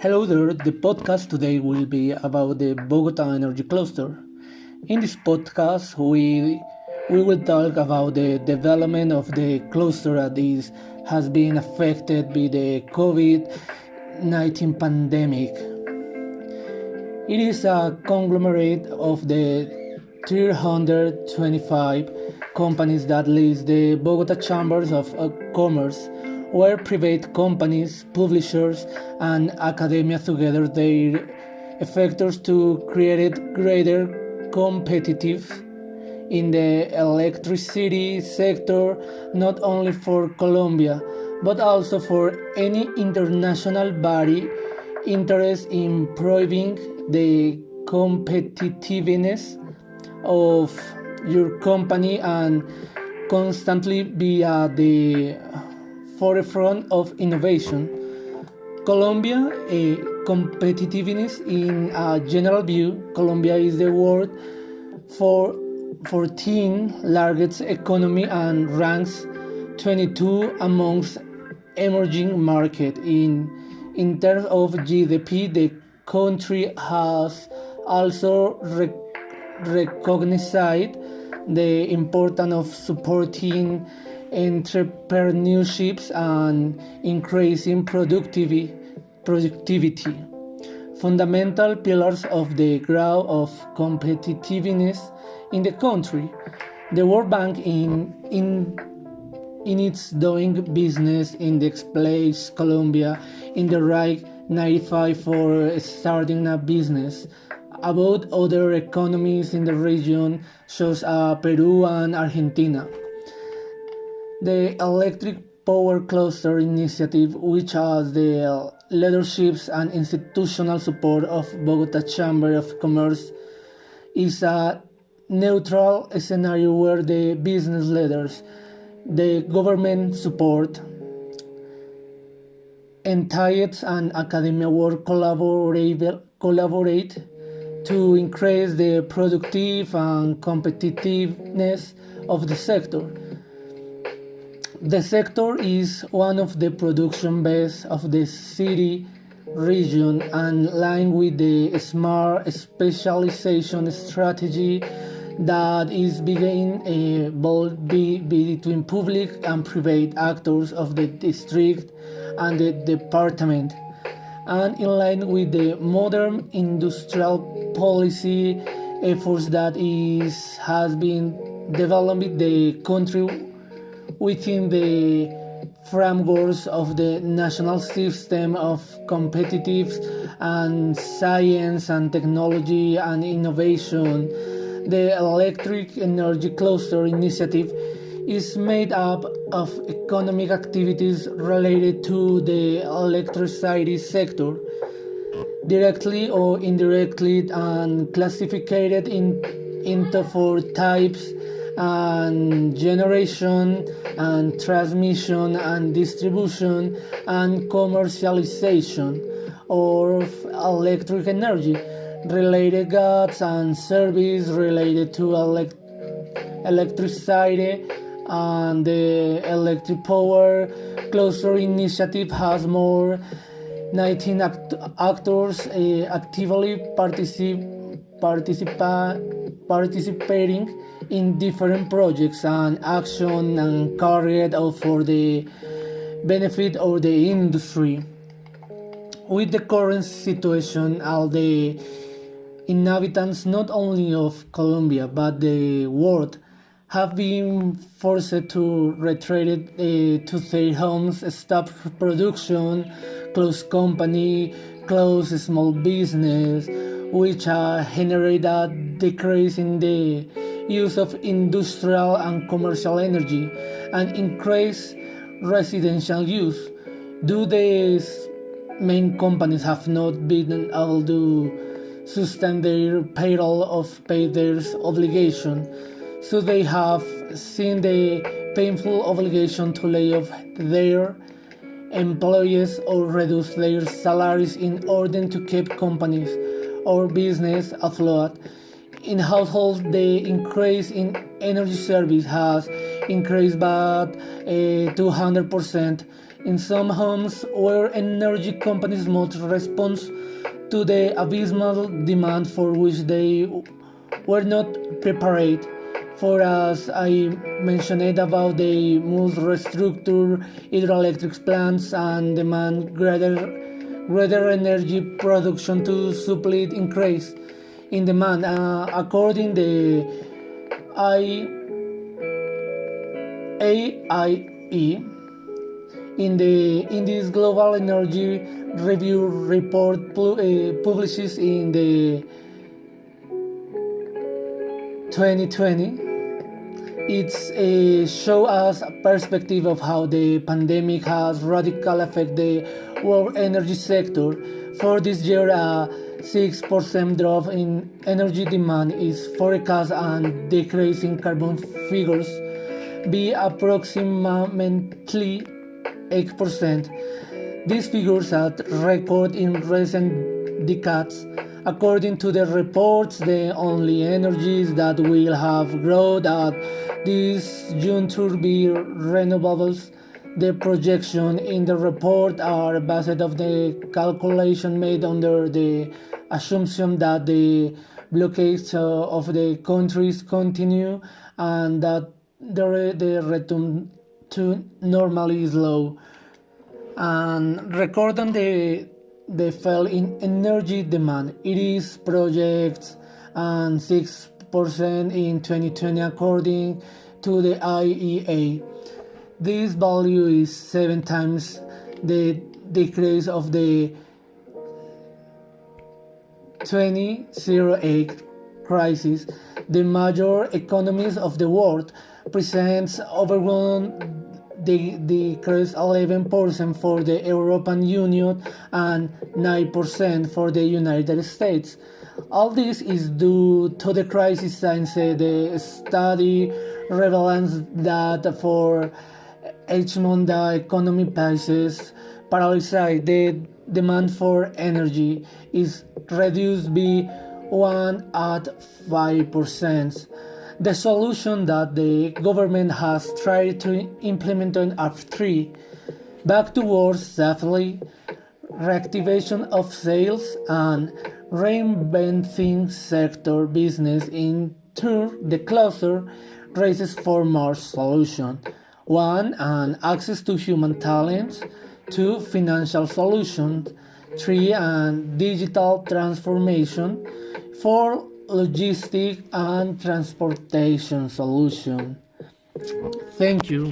Hello there, the podcast today will be about the Bogotá Energy Cluster. In this podcast, we will talk about the development of the cluster that has been affected by the COVID-19 pandemic. It is a conglomerate of the 325 companies that list the Bogota Chambers of Commerce, where private companies, publishers, and academia together their efforts to create greater competitive in the electricity sector, not only for Colombia, but also for any international body interested in improving the competitiveness of your company and constantly be at the forefront of innovation. Colombia, competitiveness in a general view, Colombia is the world for 14th largest economy and ranks 22 amongst emerging markets. In terms of GDP, the country has also recognized the importance of supporting entrepreneurships and increasing productivity, fundamental pillars of the growth of competitiveness in the country. The World Bank in its doing business index place Colombia in the rank 95 for starting a business. About other economies in the region shows Peru and Argentina. The Electric Power Cluster Initiative, which has the leaderships and institutional support of Bogota Chamber of Commerce, is a neutral scenario where the business leaders, the government support, entities and academia work collaborate to increase the productive and competitiveness of the sector. The sector is one of the production base of the city region and aligned with the smart specialization strategy that is being both between public and private actors of the district and the department, and in line with the modern industrial policy efforts that has been developing the country within the frameworks of the national system of competitive and science and technology and innovation. The Electric Energy Cluster Initiative is made up of economic activities related to the electricity sector, directly or indirectly, and classified into four types: and generation and transmission and distribution and commercialization of electric energy, related goods and services related to electricity. And the Electric Power Cluster Initiative has more 19 actors actively participating in different projects and action and carried out for the benefit of the industry. With the current situation, all the inhabitants not only of Colombia but the world have been forced to retreat to their homes, stop production, close company, close small business, which generate a decrease in the use of industrial and commercial energy and increase residential use. Do these main companies have not been able to sustain their payroll of pay their obligation, so they have seen the painful obligation to lay off their employees or reduce their salaries in order to keep companies or business afloat. In households, the increase in energy service has increased by 200%. in some homes where energy companies must respond to the abysmal demand for which they were not prepared. For as I mentioned about they must restructure hydroelectric plants and demand greater energy production to supply increase in demand. According the I AIE, in this global energy review report published in the 2020, it's a show us a perspective of how the pandemic has radically affected the world energy sector. For this year, a 6% drop in energy demand is forecast and decrease in carbon figures be approximately 8%. These figures are record in recent decades. According to the reports, the only energies that will have growth at this juncture be renewables. The projections in the report are based on the calculation made under the assumption that the blockades of the countries continue and that the return to normal is low. And recording the fall in energy demand, it is projects and 6% in 2020 according to the IEA. This value is 7 times the decrease of the 2008 crisis. The major economies of the world presents overwhelming decrease 11% for the European Union and 9% for the United States. All this is due to the crisis since the study reveals that for each month the economy passes paralyzed, the demand for energy is reduced by 1 at 5%. The solution that the government has tried to implement are three: back to work safely, reactivation of sales, and reinventing sector business. In turn, the cluster raises four more solutions. One, and access to human talent. Two, financial solutions. Three, and digital transformation. Four, logistic and transportation solution. Thank you.